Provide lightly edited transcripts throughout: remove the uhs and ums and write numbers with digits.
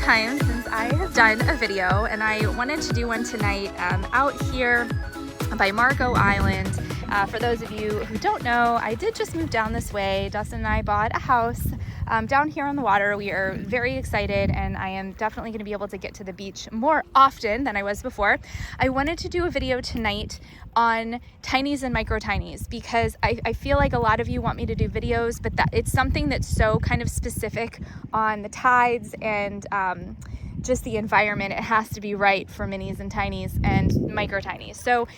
time since I have done a video, and I wanted to do one tonight out here by Marco Island. For those of you who don't know, I did just move down this way. Dustin and I bought a house down here on the water. We are very excited, and I am definitely going to be able to get to the beach more often than I was before. I wanted to do a video tonight on tinies and micro tinies because I feel like a lot of you want me to do videos, but that it's something that's so kind of specific on the tides and just the environment. It has to be right for minis and tinies and micro tinies. So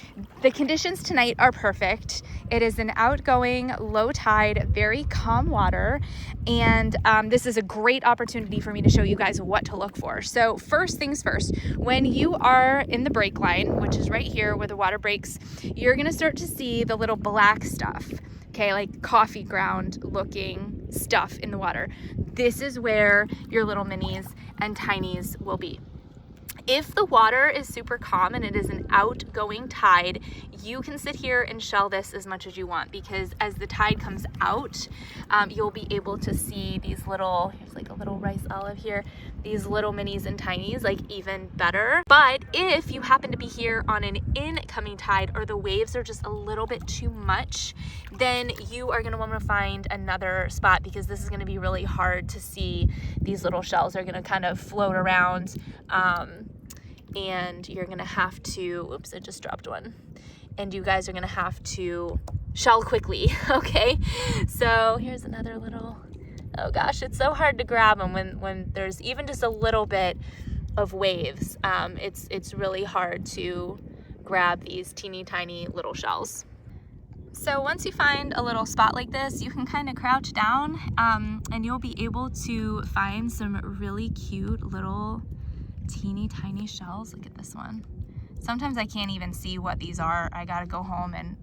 the conditions tonight are perfect. It is an outgoing, low tide, very calm water, and this is a great opportunity for me to show you guys what to look for. So first things first, when you are in the break line, which is right here where the water breaks, you're gonna start to see the little black stuff, okay, like coffee ground looking stuff in the water. This is where your little minis and tinies will be. If the water is super calm and it is an outgoing tide, you can sit here and shell this as much as you want, because as the tide comes out, you'll be able to see these little, here's like a little rice olive here, these little minis and tinies like even better. But if you happen to be here on an incoming tide or the waves are just a little bit too much, then you are gonna wanna find another spot, because this is gonna be really hard to see. These little shells are gonna kind of float around, and you're gonna have to, oops, I just dropped one. And you guys are gonna have to shell quickly, okay? So here's another little, oh gosh, it's so hard to grab them when there's even just a little bit of waves. It's really hard to grab these teeny tiny little shells. So once you find a little spot like this, you can kind of crouch down and you'll be able to find some really cute little teeny tiny shells. Look at this one. Sometimes I can't even see what these are. I gotta go home and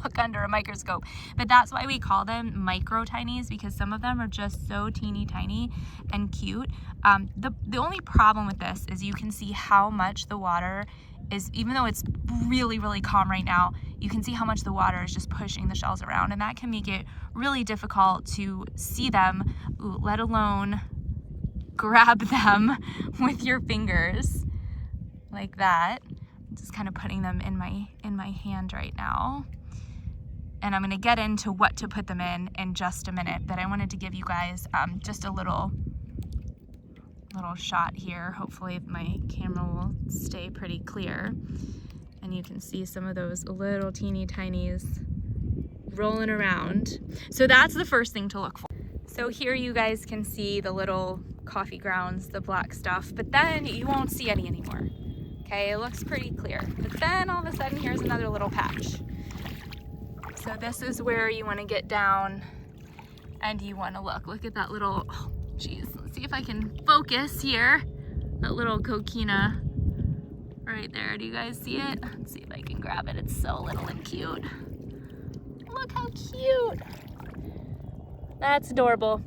look under a microscope. But that's why we call them micro tinies, because some of them are just so teeny tiny and cute. The only problem with this is you can see how much the water is, even though it's really, really calm right now, you can see how much the water is just pushing the shells around, and that can make it really difficult to see them, let alone grab them with your fingers like that. Just kind of putting them in my hand right now, and I'm going to get into what to put them in just a minute, but I wanted to give you guys just a little shot here. Hopefully my camera will stay pretty clear and you can see some of those little teeny tinies rolling around. So that's the first thing to look for. So here you guys can see the little coffee grounds, the black stuff, but then you won't see any anymore. Okay, it looks pretty clear. But then all of a sudden, here's another little patch. So this is where you want to get down and you want to look at that little, oh geez, let's see if I can focus here. That little coquina right there. Do you guys see it? Let's see if I can grab it. It's so little and cute. Look how cute. That's adorable.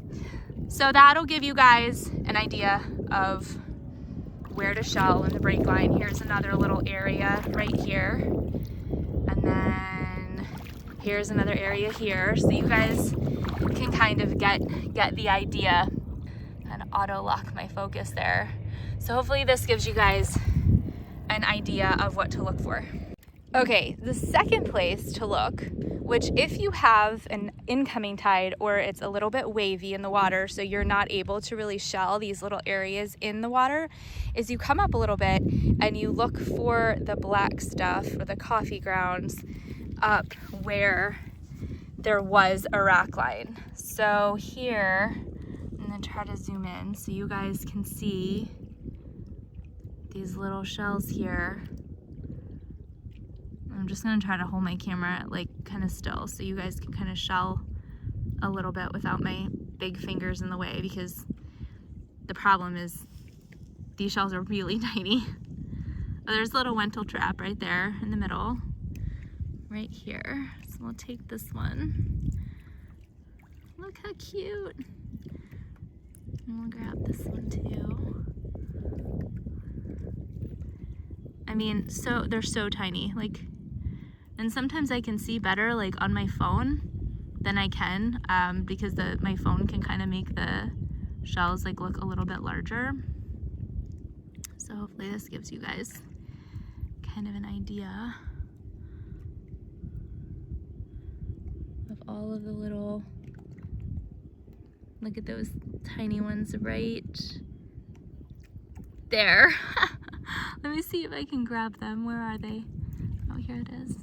So that'll give you guys an idea of where to shell in the break line. Here's another little area right here. And then here's another area here. So you guys can kind of get the idea. And auto lock my focus there. So hopefully this gives you guys an idea of what to look for. Okay, the second place to look, which if you have an incoming tide or it's a little bit wavy in the water, so you're not able to really shell these little areas in the water, is you come up a little bit and you look for the black stuff or the coffee grounds up where there was a rack line. So here, I'm gonna try to zoom in so you guys can see these little shells here. I'm just gonna try to hold my camera like kind of still so you guys can kind of shell a little bit without my big fingers in the way, because the problem is these shells are really tiny. Oh, there's a little lentil trap right there in the middle, right here. So we'll take this one. Look how cute. And we'll grab this one too. I mean, so they're so tiny, like, and sometimes I can see better like on my phone than I can because my phone can kind of make the shells like look a little bit larger. So hopefully this gives you guys kind of an idea of all of the little, look at those tiny ones right there. Let me see if I can grab them. Where are they? Oh, here it is.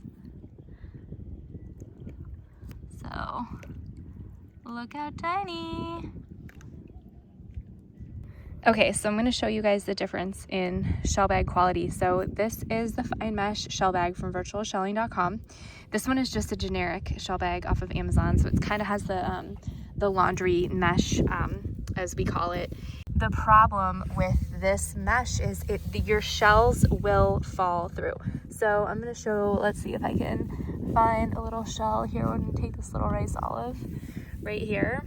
So, look how tiny. Okay, so I'm going to show you guys the difference in shell bag quality. So this is the fine mesh shell bag from virtualshelling.com. This one is just a generic shell bag off of Amazon, so it kind of has the laundry mesh, as we call it. The problem with this mesh is your shells will fall through. So I'm going to show, let's see if I can find a little shell here. We're going to take this little rice olive right here,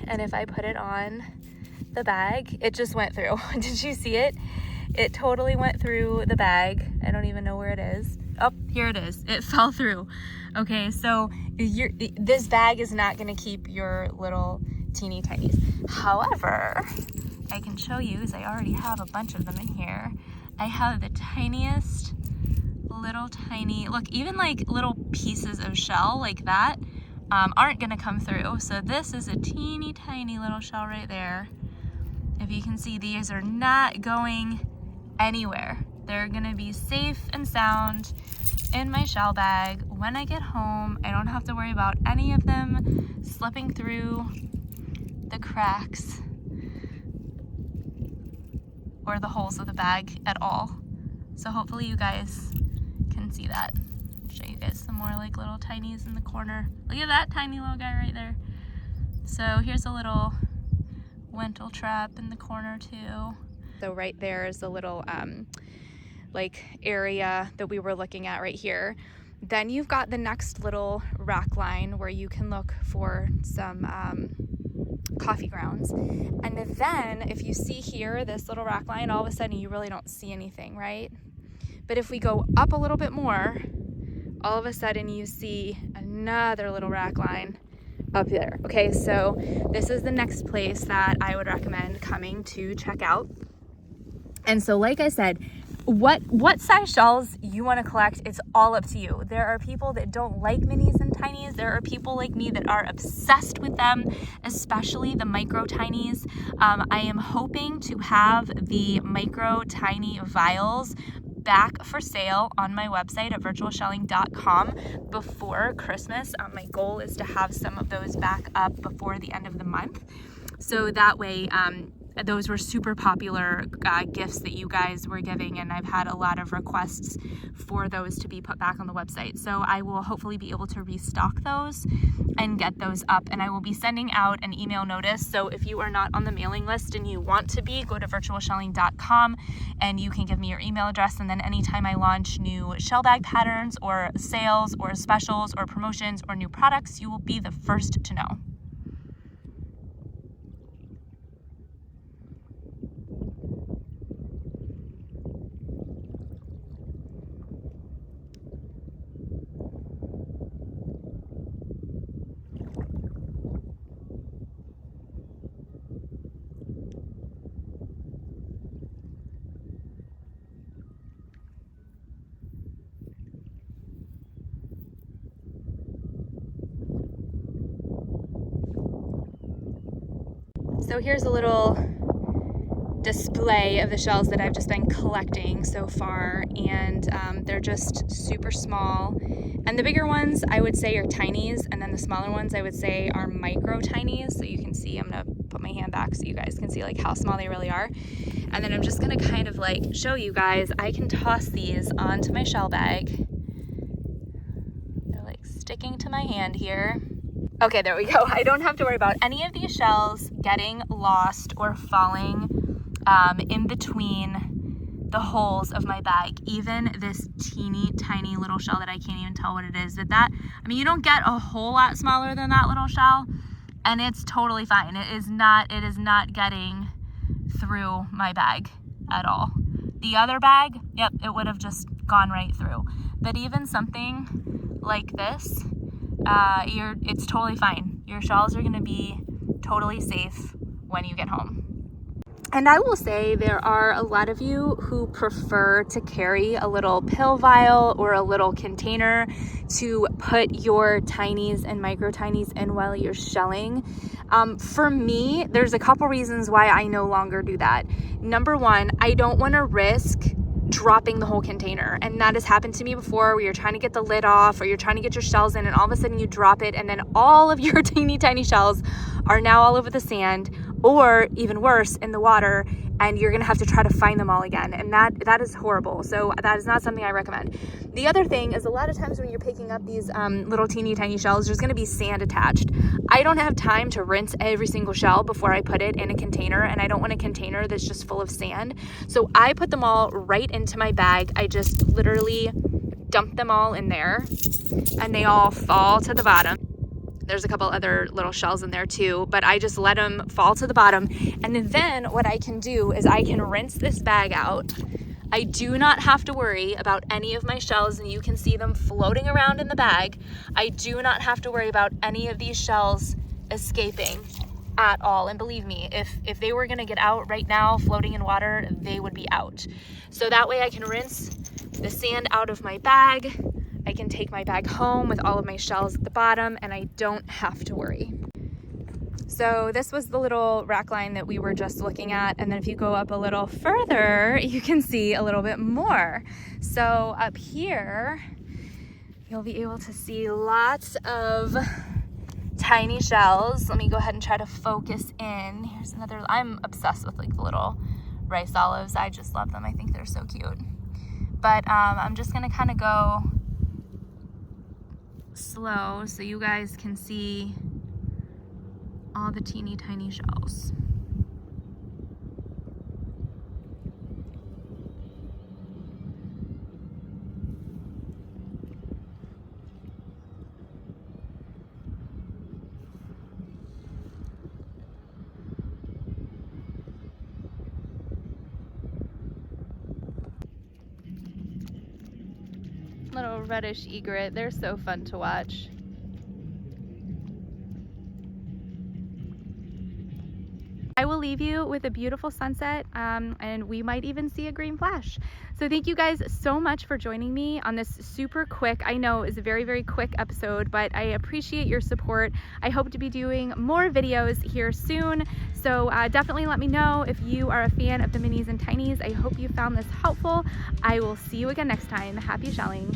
and if I put it on the bag, it just went through. Did you see it? It totally went through the bag. I don't even know where it is. Oh, here it is. It fell through. Okay, so this bag is not going to keep your little teeny tinies. However, I can show you, because I already have a bunch of them in here. I have the tiniest little tiny, look, even like little pieces of shell like that aren't going to come through. So this is a teeny tiny little shell right there. If you can see, these are not going anywhere. They're gonna be safe and sound in my shell bag. When I get home, I don't have to worry about any of them slipping through the cracks or the holes of the bag at all. So hopefully you guys can see that. I'll show you guys some more like little tinies in the corner. Look at that tiny little guy right there. So here's a little lentil trap in the corner too. So right there is a little like area that we were looking at right here. Then you've got the next little rack line where you can look for some coffee grounds. And then if you see here, this little rack line, all of a sudden you really don't see anything, right? But if we go up a little bit more, all of a sudden you see another little rack line up there. Okay, so this is the next place that I would recommend coming to check out. And so like I said, what size shells you want to collect, it's all up to you. There are people that don't like minis and tinies. There are people like me that are obsessed with them, especially the micro tinies. I am hoping to have the micro tiny vials back for sale on my website at virtualshelling.com before Christmas. My goal is to have some of those back up before the end of the month. So that way, those were super popular gifts that you guys were giving, and I've had a lot of requests for those to be put back on the website. So I will hopefully be able to restock those and get those up, and I will be sending out an email notice. So if you are not on the mailing list and you want to be, go to virtualshelling.com and you can give me your email address, and then anytime I launch new shell bag patterns or sales or specials or promotions or new products, you will be the first to know. So here's a little display of the shells that I've just been collecting so far, and they're just super small. And the bigger ones I would say are tinies, and then the smaller ones I would say are micro tinies. So you can see, I'm gonna put my hand back so you guys can see like how small they really are. And then I'm just gonna kind of like show you guys, I can toss these onto my shell bag. They're like sticking to my hand here. Okay, there we go. I don't have to worry about any of these shells getting lost or falling in between the holes of my bag. Even this teeny tiny little shell that I can't even tell what it is. I mean, you don't get a whole lot smaller than that little shell, and it's totally fine. It is not getting through my bag at all. The other bag, yep, it would have just gone right through. But even something like this, it's totally fine. Your shells are gonna be totally safe when you get home. And I will say there are a lot of you who prefer to carry a little pill vial or a little container to put your tinies and micro tinies in while you're shelling. For me, there's a couple reasons why I no longer do that. Number one, I don't want to risk dropping the whole container, and that has happened to me before, where you're trying to get the lid off or you're trying to get your shells in and all of a sudden you drop it and then all of your teeny tiny shells are now all over the sand, or even worse, in the water, and you're gonna have to try to find them all again, and that is horrible. So that is not something I recommend. The other thing is, a lot of times when you're picking up these little teeny tiny shells, there's gonna be sand attached. I don't have time to rinse every single shell before I put it in a container, and I don't want a container that's just full of sand. So I put them all right into my bag. I just literally dump them all in there, and they all fall to the bottom. There's a couple other little shells in there too, but I just let them fall to the bottom. And then what I can do is I can rinse this bag out. I do not have to worry about any of my shells, and you can see them floating around in the bag. I do not have to worry about any of these shells escaping at all. And believe me, if they were gonna get out right now floating in water, they would be out. So that way I can rinse the sand out of my bag. I can take my bag home with all of my shells at the bottom, and I don't have to worry. So this was the little rack line that we were just looking at, and then if you go up a little further, you can see a little bit more. So up here, you'll be able to see lots of tiny shells. Let me go ahead and try to focus in. Here's another. I'm obsessed with like the little rice olives. I just love them. I think they're so cute. But I'm just gonna kind of go slow so you guys can see all the teeny tiny shells. Little reddish egret, they're so fun to watch. I will leave you with a beautiful sunset, and we might even see a green flash. So thank you guys so much for joining me on this super quick, I know is a very, very quick episode, but I appreciate your support. I hope to be doing more videos here soon. So definitely let me know if you are a fan of the minis and tinies. I hope you found this helpful. I will see you again next time. Happy shelling.